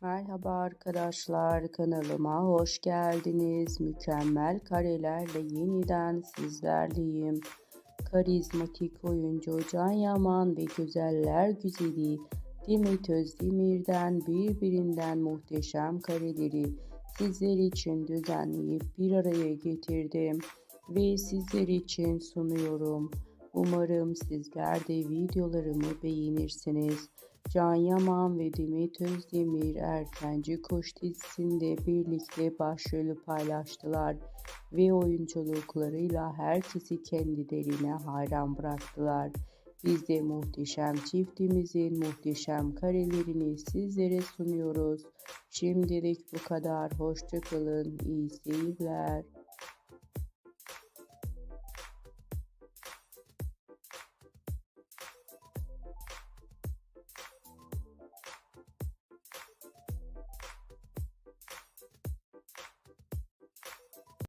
Merhaba arkadaşlar, kanalıma hoş geldiniz. Mükemmel karelerle yeniden sizlerleyim. Karizmatik oyuncu Can Yaman ve güzeller güzeli Demet Özdemir'den birbirinden muhteşem kareleri sizler için düzenleyip bir araya getirdim ve sizler için sunuyorum. Umarım sizler de videolarımı beğenirsiniz. Can Yaman ve Demet Özdemir Erkenci Kuş dizisinde birlikte başrolü paylaştılar ve oyunculuklarıyla herkesi kendilerine hayran bıraktılar. Biz de muhteşem çiftimizin muhteşem karelerini sizlere sunuyoruz. Şimdilik bu kadar. Hoşça kalın. İyi seyirler.